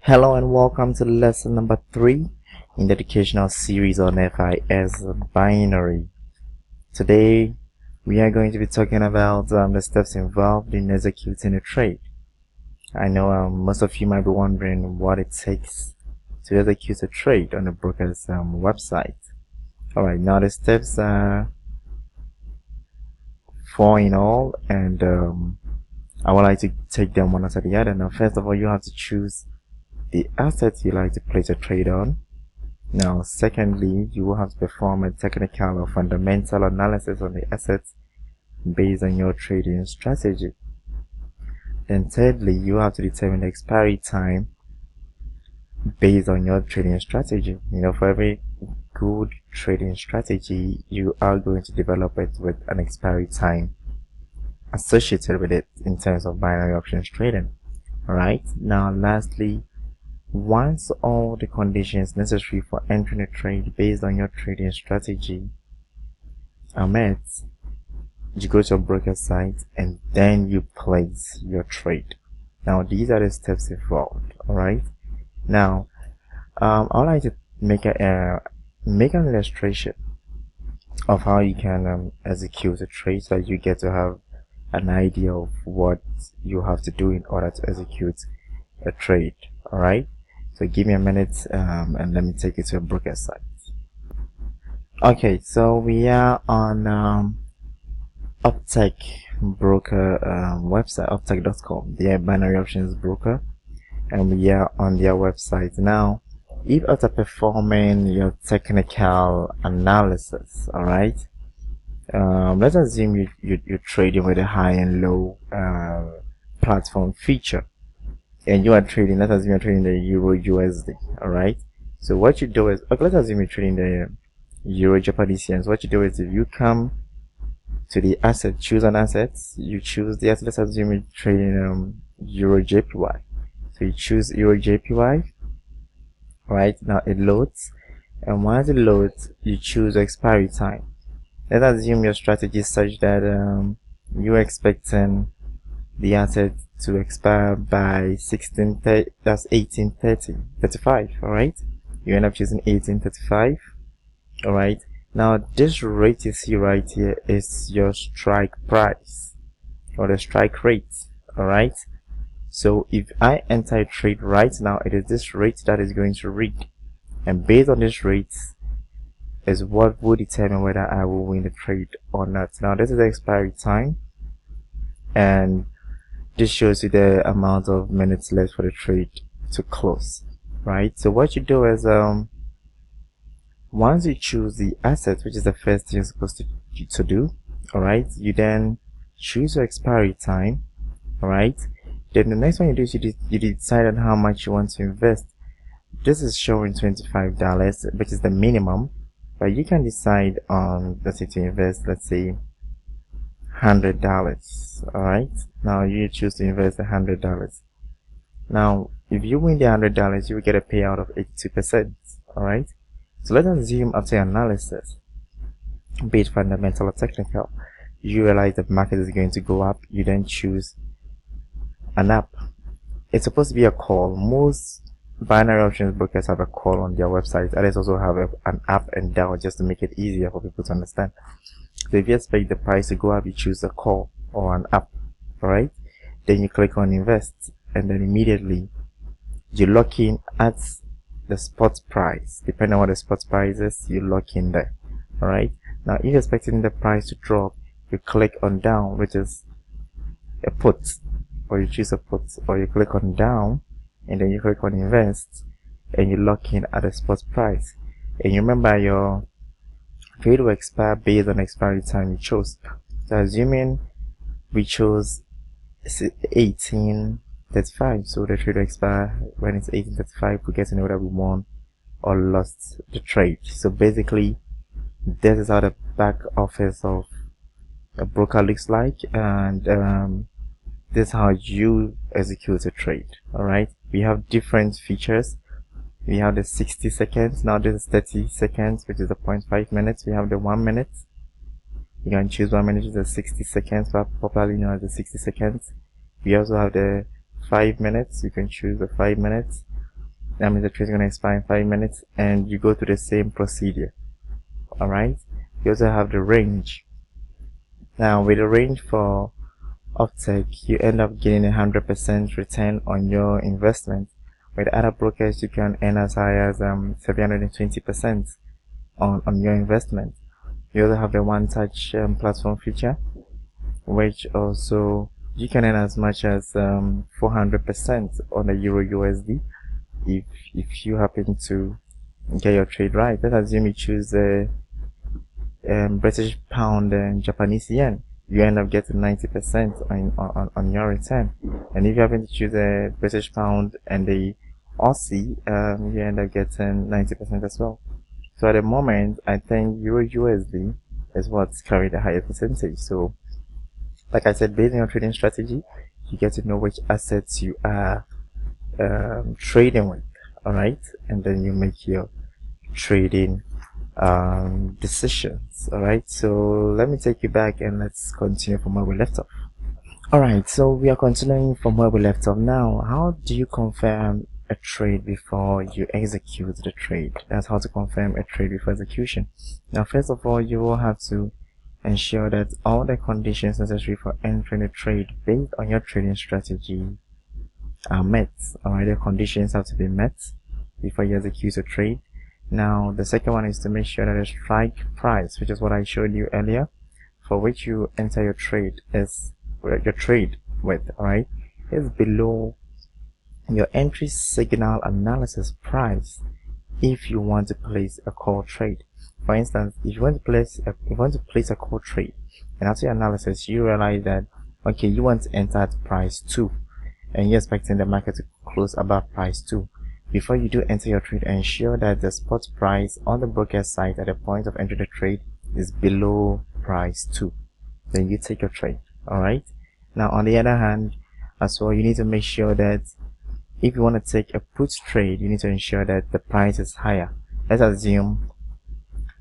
Hello and welcome to lesson number 3 in the educational series on FIS Binary. Today we are going to be talking about the steps involved in executing a trade. I know most of you might be wondering what it takes to execute a trade on a broker's website. Alright, now the steps are 4 in all, and I would like to take them one after the other. Now, first of all, you have to choose the assets you like to place a trade on. Now, secondly, you will have to perform a technical or fundamental analysis on the assets based on your trading strategy. Then thirdly, you have to determine the expiry time based on your trading strategy. For every good trading strategy, you are going to develop it with an expiry time associated with it in terms of binary options trading. Alright, now lastly, once all the conditions necessary for entering a trade based on your trading strategy are met, you go to your broker site and then you place your trade. Now, these are the steps involved. Alright, now I would like to make an illustration of how you can execute a trade so that you get to have an idea of what you have to do in order to execute a trade. Alright, so give me a minute and let me take you to a broker site. Okay, so we are on Optech broker website, optech.com, their binary options broker, and we are on their website. Now, if after performing your technical analysis, alright, let's assume you're trading with a high and low platform feature, and you are trading, let's assume you're trading the Euro USD. Alright, so what you do is, okay, let's assume you're trading the Euro Japanese yen. So what you do is, if you come to the asset, choose an asset, you choose the asset. Let's assume you're trading Euro JPY. So you choose Euro JPY. Right, now it loads, and once it loads, you choose expiry time. Let's assume your strategy is such that you're expecting the asset to expire by 18:35. Alright, you end up choosing 18:35. Alright, now this rate you see right here is your strike price, or the strike rate. Alright, so if I enter a trade right now, it is this rate that is going to read, and based on this rate is what will determine whether I will win the trade or not. Now, this is the expiry time, and this shows you the amount of minutes left for the trade to close. Right, so what you do is once you choose the asset, which is the first thing you're supposed to do, alright, you then choose your expiry time. Alright, then the next one you do is you decide on how much you want to invest. This is showing $25, which is the minimum, but you can decide on, let's say, to invest, let's say, $100. Alright, now you choose to invest $100. Now, if you win the $100, you will get a payout of 82%. Alright, so let's assume after analysis, be it fundamental or technical, you realize the market is going to go up. You then choose an app. It's supposed to be a call. Most binary options brokers have a call on their website. Others also have an app and down, just to make it easier for people to understand. So if you expect the price to go up, you choose a call or an app. Alright, then you click on invest, and then immediately you lock in at the spot price. Depending on what the spot price is, you lock in there. Alright, now if you're expecting the price to drop, you click on down, which is a put, or you choose a put, or you click on down and then you click on invest, and you lock in at the spot price. And you remember your trade will expire based on the expiry time you chose. So assuming we chose 18:35, so the trade will expire when it's 18:35. We get to know whether we won or lost the trade. So basically, this is how the back office of a broker looks like, and this is how you execute a trade. Alright, we have different features. We have the 60 seconds. Now this is 30 seconds, which is the 0.5 minutes. We have the 1 minute. You can choose 1 minute, which is the 60 seconds, popularly known as the 60 seconds. We also have the 5 minutes. You can choose the 5 minutes, That means the trade is going to expire in 5 minutes, and you go through the same procedure. Alright, you also have the range. Now with the range for Uptake, you end up getting 100% return on your investment. With other brokers, you can earn as high as 720% on your investment. You also have the one-touch platform feature, which also you can earn as much as 400% on the Euro USD if you happen to get your trade right. Let's assume you choose the British pound and Japanese yen. You end up getting 90% on your return. And if you happen to choose a British pound and the Aussie, you end up getting 90% as well. So at the moment, I think Euro USD is what's carried a higher percentage. So like I said, based on your trading strategy, you get to know which assets you are trading with. Alright, and then you make your trading decisions. Alright, so let me take you back and let's continue from where we left off. Alright, so we are continuing from where we left off. Now, how do you confirm a trade before you execute the trade? That's how to confirm a trade before execution. Now, first of all, you will have to ensure that all the conditions necessary for entering a trade based on your trading strategy are met. Alright, the conditions have to be met before you execute a trade. Now, the second one is to make sure that the strike price, which is what I showed you earlier, for which you enter your trade with, alright, is below your entry signal analysis price if you want to place a call trade. For instance, if you want to place a call trade, and after your analysis you realize that okay, you want to enter at price 2 and you're expecting the market to close above price 2. Before you do enter your trade, ensure that the spot price on the broker side at the point of entering the trade is below price 2. Then you take your trade. Alright. Now on the other hand, as well, you need to make sure that if you want to take a put trade, you need to ensure that the price is higher. Let's assume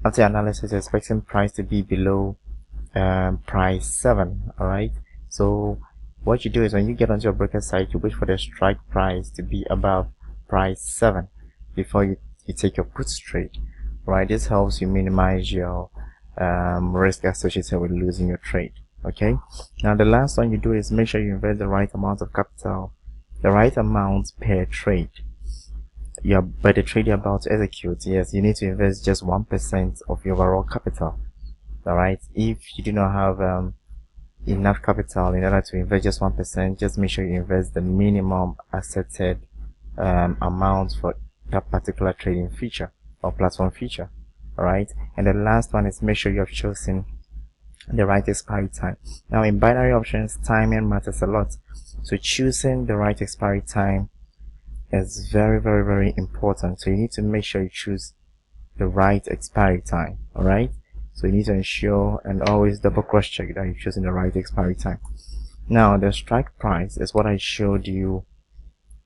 after analysis you're expecting price to be below price 7. Alright. So what you do is when you get onto your broker site, you wait for the strike price to be above price 7 before you take your puts trade. Right, this helps you minimize your risk associated with losing your trade. Okay, now the last one you do is make sure you invest the right amount of capital, the right amount per trade. By the trade you're about to execute, yes, you need to invest just 1% of your overall capital. Alright, if you do not have enough capital in order to invest just 1%, just make sure you invest the minimum accepted amount for that particular trading feature or platform feature. Alright, and the last one is make sure you have chosen the right expiry time. Now in binary options, timing matters a lot, so choosing the right expiry time is very important. So you need to make sure you choose the right expiry time. Alright, so you need to ensure and always double cross check that you're choosing the right expiry time. Now the strike price is what I showed you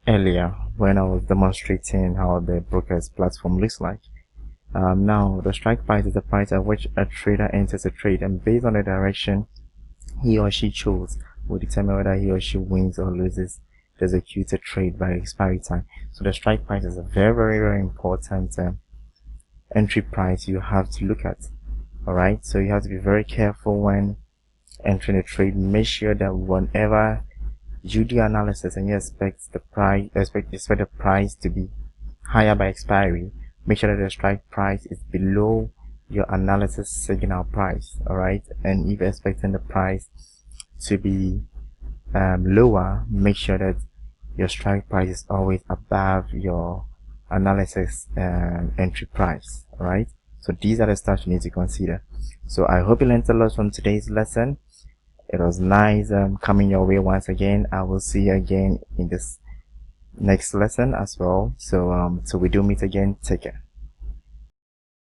earlier when I was demonstrating how the broker's platform looks like. Now the strike price is the price at which a trader enters a trade, and based on the direction he or she chose will determine whether he or she wins or loses the executed trade by expiry time. So the strike price is a very important entry price you have to look at. Alright, so you have to be very careful when entering a trade. Make sure that whenever you do analysis and you expect the price to be higher by expiry, make sure that the strike price is below your analysis signal price. Alright, and if you're expecting the price to be lower, make sure that your strike price is always above your analysis entry price. Alright, so these are the stuff you need to consider. So I hope you learned a lot from today's lesson. It was nice coming your way once again. I will see you again in this next lesson as well. So till we do meet again, take care.